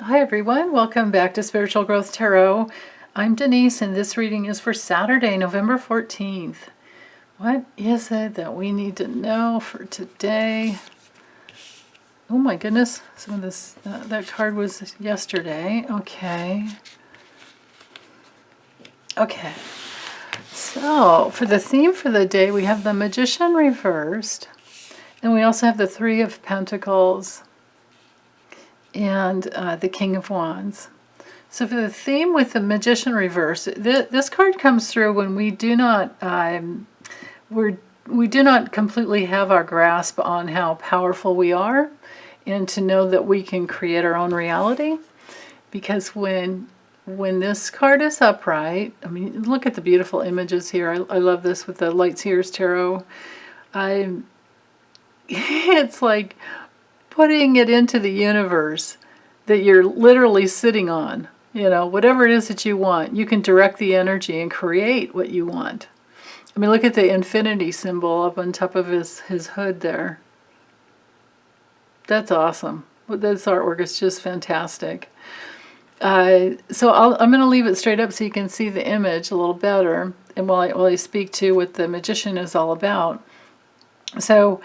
Hi everyone, welcome back to Spiritual Growth Tarot. I'm Denise and this reading is for Saturday, November 14th. What is it that we need to know for today? Oh my goodness, some of this, that card was yesterday. Okay. So for the theme for the day, we have the Magician reversed, and we also have the Three of Pentacles and the King of Wands. So for the theme with the Magician reverse, this card comes through when we do not we do not completely have our grasp on how powerful we are, and to know that we can create our own reality. Because when this card is upright, I mean, look at the beautiful images here. I love this with the Light Seers Tarot. It's like putting it into the universe that you're literally sitting on. You know, whatever it is that you want, you can direct the energy and create what you want. I mean, look at the infinity symbol up on top of his hood there. That's awesome. This artwork is just fantastic. So I'm going to leave it straight up so you can see the image a little better, and while I speak to what the Magician is all about. So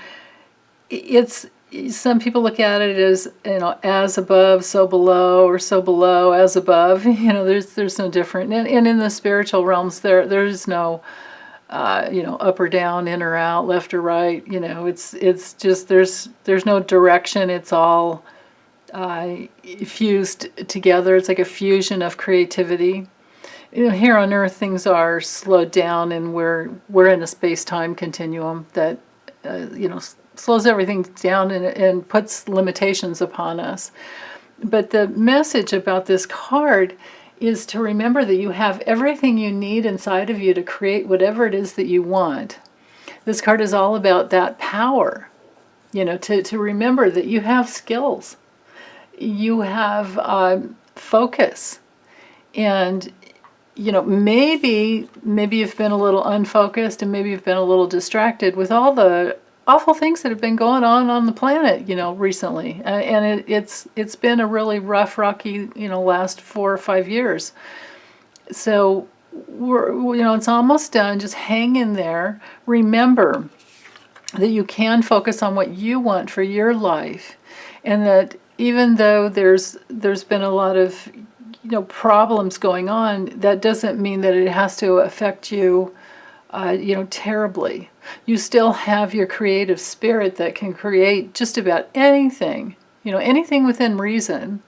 it's, some people look at it as, you know, as above, so below, or so below, as above. You know, there's no different. And in the spiritual realms, there's no, you know, up or down, in or out, left or right. You know, it's just there's no direction. It's all fused together. It's like a fusion of creativity. You know, here on Earth, things are slowed down, and we're in a space-time continuum that you know, slows everything down and puts limitations upon us. But the message about this card is to remember that you have everything you need inside of you to create whatever it is that you want. This card is all about that power, you know, to remember that you have skills, you have focus, and you know, maybe you've been a little unfocused, and maybe you've been a little distracted with all the awful things that have been going on the planet, you know, recently. And it's been a really rough, rocky, you know, last 4 or 5 years. So you know, it's almost done. Just hang in there. Remember that you can focus on what you want for your life, and that even though there's been a lot of, you know, problems going on, that doesn't mean that it has to affect you, you know, terribly. You still have your creative spirit that can create just about anything, you know, anything within reason,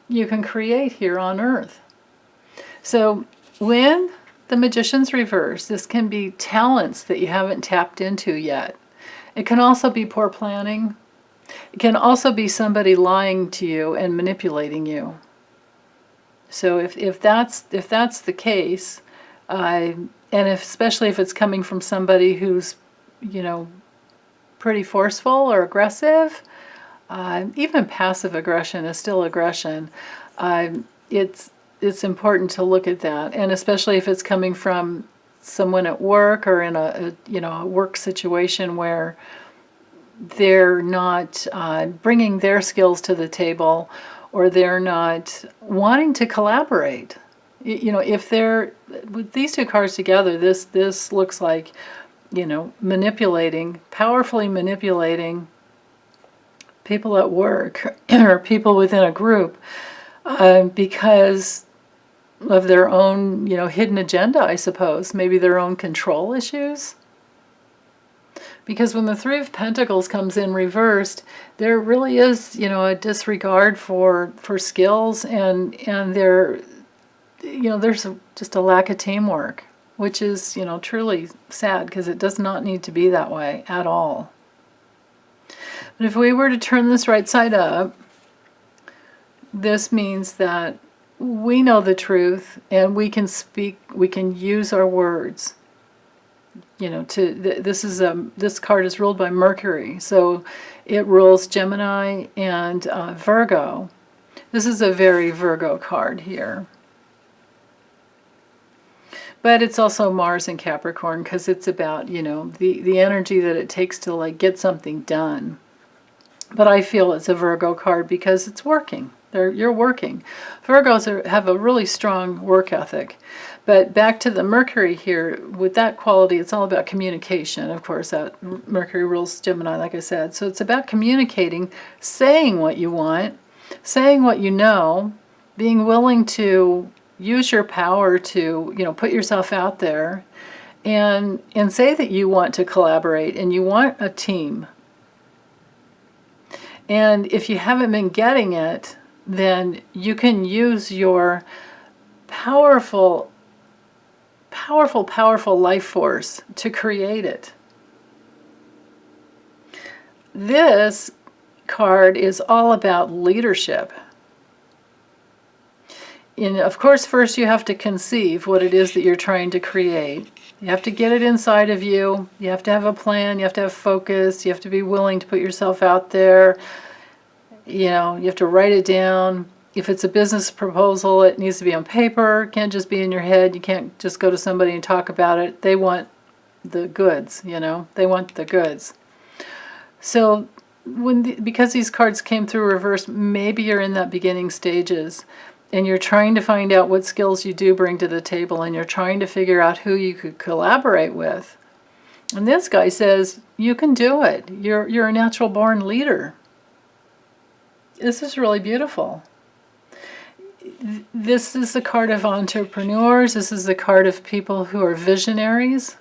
you can create here on Earth. So when the Magician's reverse, this can be talents that you haven't tapped into yet. It can also be poor planning. It can also be somebody lying to you and manipulating you. So if that's the case, and especially if it's coming from somebody who's, you know, pretty forceful or aggressive, even passive aggression is still aggression. It's important to look at that, and especially if it's coming from someone at work or in a you know, a work situation where they're not bringing their skills to the table, or they're not wanting to collaborate. You know, if they're, with these two cards together, this looks like, you know, manipulating, powerfully manipulating people at work or people within a group because of their own, you know, hidden agenda, I suppose. Maybe their own control issues. Because when the Three of Pentacles comes in reversed, there really is, you know, a disregard for skills, and there, you know, there's just a lack of teamwork, which is, you know, truly sad, because it does not need to be that way at all. But if we were to turn this right side up, this means that we know the truth, and we can speak, we can use our words. You know, this card is ruled by Mercury, so it rules Gemini and Virgo. This is a very Virgo card here. But it's also Mars and Capricorn, because it's about, you know, the energy that it takes to, like, get something done. But I feel it's a Virgo card because it's working. You're working. Virgos have a really strong work ethic. But back to the Mercury here, with that quality, it's all about communication. Of course, that Mercury rules Gemini, like I said. So it's about communicating, saying what you want, saying what you know, being willing to use your power to, put yourself out there and say that you want to collaborate and you want a team. And if you haven't been getting it, then you can use your powerful life force to create it. This card is all about leadership. And of course, first you have to conceive what it is that you're trying to create. You have to get it inside of you. You have to have a plan. You have to have focus. You have to be willing to put yourself out there. You have to write it down. If it's a business proposal, it needs to be on paper. It can't just be in your head. You can't just go to somebody and talk about it. They want the goods, They want the goods. So because these cards came through reverse, maybe you're in that beginning stages and you're trying to find out what skills you do bring to the table, and you're trying to figure out who you could collaborate with. And this guy says, you can do it. You're a natural born leader. This is really beautiful. This is the card of entrepreneurs. This is the card of people who are visionaries.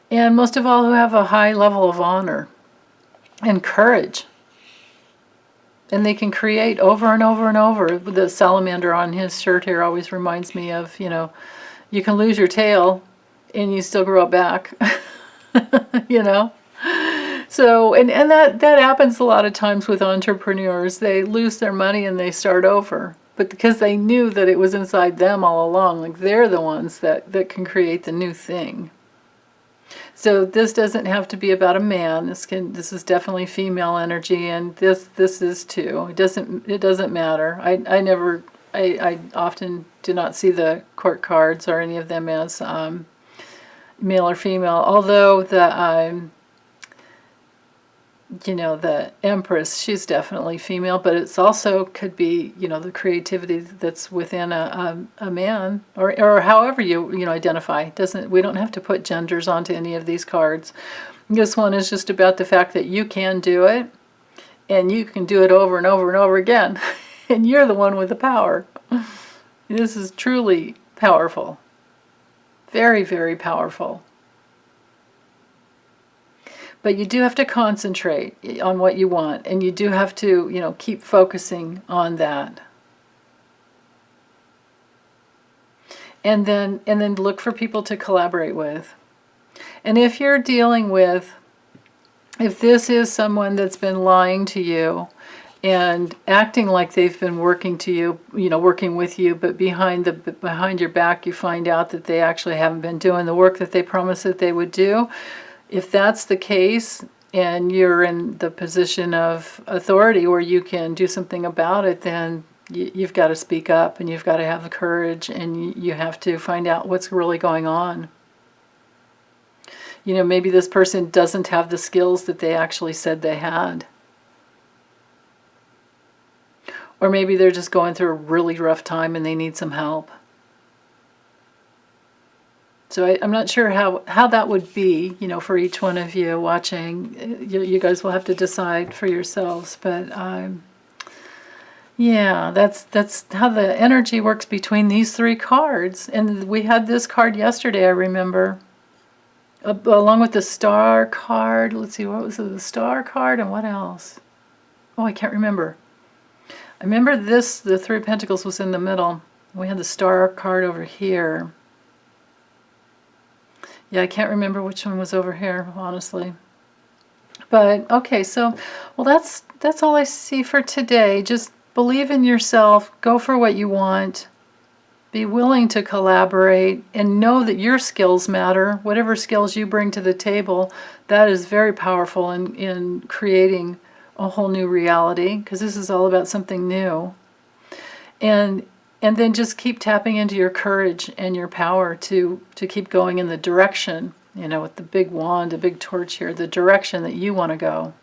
And most of all, who have a high level of honor and courage. And they can create over and over and over. The salamander on his shirt here always reminds me of, you can lose your tail and you still grow it back. So, and that happens a lot of times with entrepreneurs. They lose their money and they start over. But because they knew that it was inside them all along, like they're the ones that can create the new thing. So this doesn't have to be about a man. This is definitely female energy, and this is too. It doesn't matter. I often do not see the court cards or any of them as male or female. Although the Empress, she's definitely female, but it's also could be, the creativity that's within a man, or however you identify. We don't have to put genders onto any of these cards. This one is just about the fact that you can do it, and you can do it over and over and over again, and you're the one with the power. This is truly powerful. Very, very powerful. But you do have to concentrate on what you want, and you do have to, keep focusing on that. And then look for people to collaborate with. And if you're dealing with, if this is someone that's been lying to you and acting like they've been working with you, but behind your back you find out that they actually haven't been doing the work that they promised that they would do. If that's the case, and you're in the position of authority where you can do something about it, then you've got to speak up, and you've got to have the courage, and you have to find out what's really going on. Maybe this person doesn't have the skills that they actually said they had. Or maybe they're just going through a really rough time and they need some help. So I'm not sure how that would be, for each one of you watching. You guys will have to decide for yourselves. But yeah, that's how the energy works between these three cards. And we had this card yesterday, I remember, along with the star card. Let's see, what was it? The star card and what else? Oh, I can't remember. I remember the Three of Pentacles was in the middle. We had the star card over here. Yeah, I can't remember which one was over here, honestly. But okay, so that's all I see for today. Just believe in yourself, go for what you want, be willing to collaborate, and know that your skills matter. Whatever skills you bring to the table, that is very powerful in creating a whole new reality, because this is all about something new. And then just keep tapping into your courage and your power to keep going in the direction, with the big wand, a big torch here, the direction that you want to go.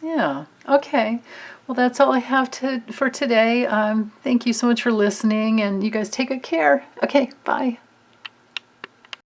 Yeah. Okay. Well, that's all I have for today. Thank you so much for listening, and you guys take good care. Okay. Bye.